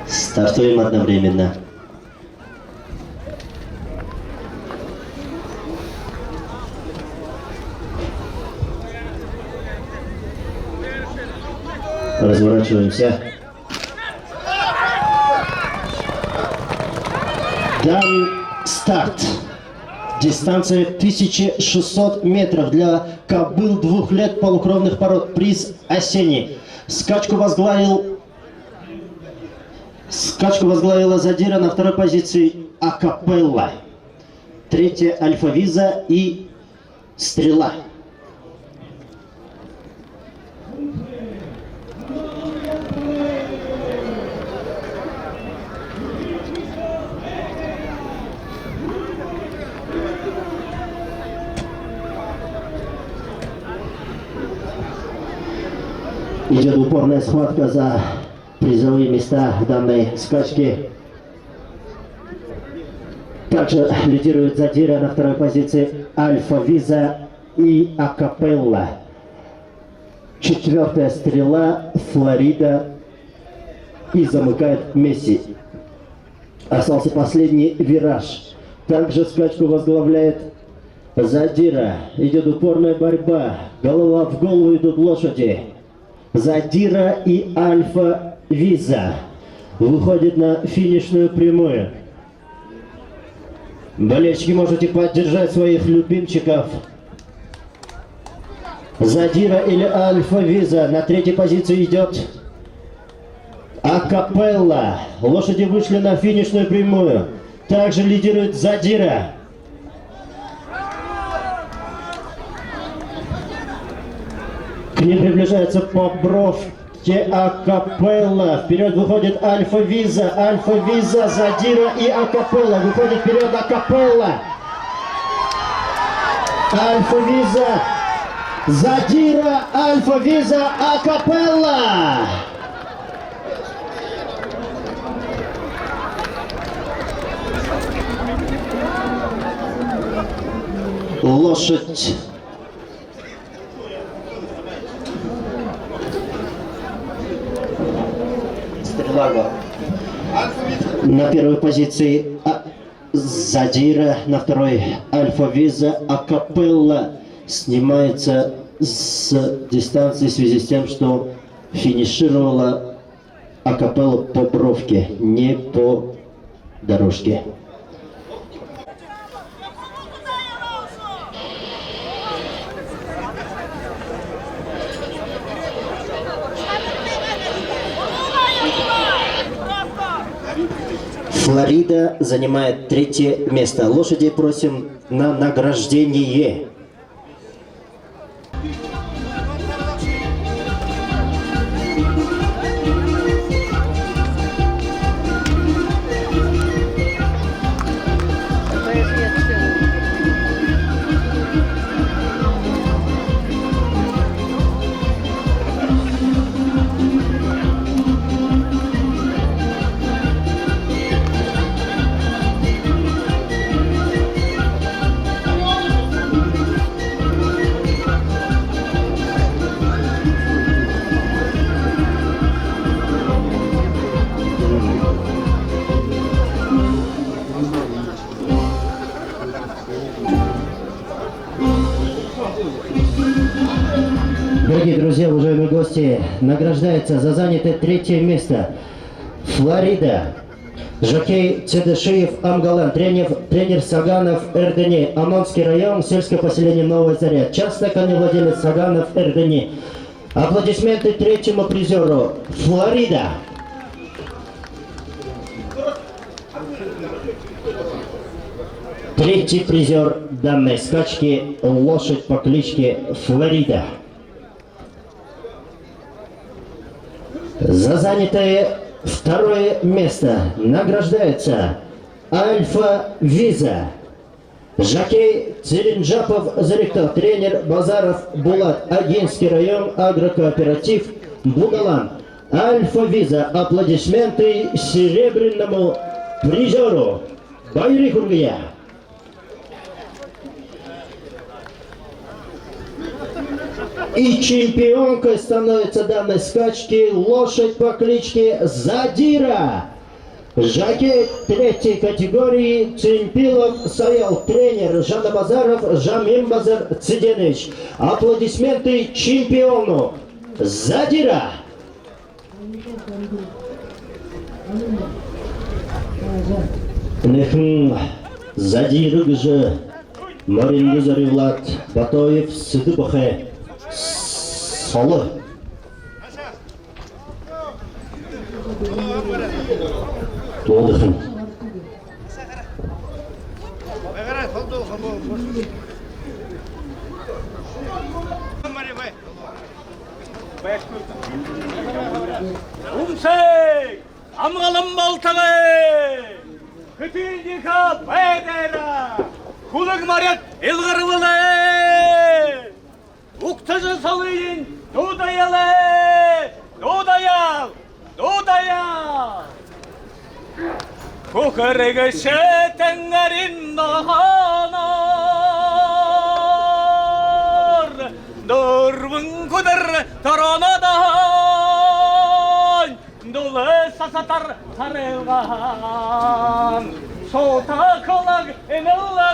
Стартуем одновременно. Разворачиваемся. Дан старт. Дистанция 1600 метров для кобыл 2 лет полукровных пород. Приз осенний. Скачку возглавила Задира, на второй позиции Акапелла. Третья Альфа-Виза и Стрела. Идет упорная схватка за призовые места в данной скачке. Также лидирует Задира, на второй позиции Альфа-Виза и Акапелла. Четвертая Стрела, Флорида и замыкает Месси. Остался последний вираж. Также скачку возглавляет Задира. Идет упорная борьба. Голова в голову идут лошади. Задира и Альфа-Виза выходит на финишную прямую. Болельщики, можете поддержать своих любимчиков. Задира или Альфа-Виза. На третьей позиции идет Акапелла. Лошади вышли на финишную прямую. Также лидирует Задира. К ним приближается по бровке Акапелла. Вперед выходит Альфа-Виза. Альфа-Виза, Задира и Акапелла. Выходит вперед Акапелла. Альфа-Виза, Задира, Альфа-Виза, Акапелла. Лошадь. На первой позиции Задира, на второй Альфа-Виза. Акапелла снимается с дистанции в связи с тем, что финишировала Акапелла по бровке, не по дорожке. Флорида занимает 3-е место. Лошади просим на награждение. Дорогие друзья, уважаемые гости, награждается за занятое 3-е место Флорида. Жокей Цедешиев Амгалан, тренер Саганов Эрдени, Амонский район, сельское поселение Новая Заря. Частный коневладелец Саганов Эрдени. Аплодисменты 3-му призеру Флорида. Третий призер данной скачки — лошадь по кличке Флорида. За занятое 2-е место награждается Альфа-Виза. Жокей Циринджапов Зарикто, тренер Базаров Булат, Агинский район, агрокооператив Бугалан. Альфа-Виза. Аплодисменты серебряному призеру. Байри Хургия. И чемпионкой становится данной скачки лошадь по кличке Задира. Жокей третьей категории Цимпилов Саял, тренер Жанабазаров Жамимбазар Циденович. Аплодисменты чемпиону Задира. Нехм Задиры же Марингузар Влад Батоев Сыдыбахе Солы. Толдыхын. Умсей! Амгалам балтагы! Кытылдыка байдайра! Хулаг марят элгарвылы! Уктажы салыйын дудаялы! Дудаял! Дудаял! Кухарыгы шетенгарин наханар! Дурвын кудыр таранадан! Дулы сасатар сарылған! Сота кылаг эмелладан!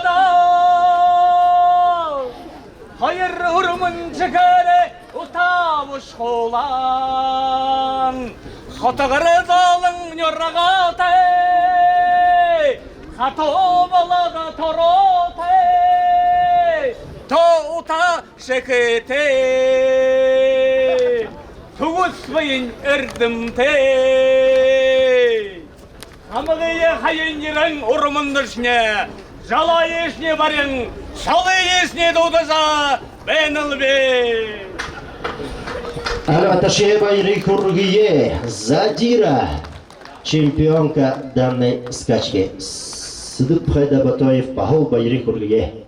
Хайыр урмын жігері утавыш қолан! Хотағыры залың нұрағатай! Хато балада торотай! Тоута шекетей! Туғыспайын үрдімтей! Хамығыя хайын ерің ұрымындышне! Жала ешне барың! Шалы ешне дудыза! Бенілбе! Арваташева Ирикургие Задира, чемпионка данной скачки. Сыдып Хайда Батоев Пахол Байрикургие.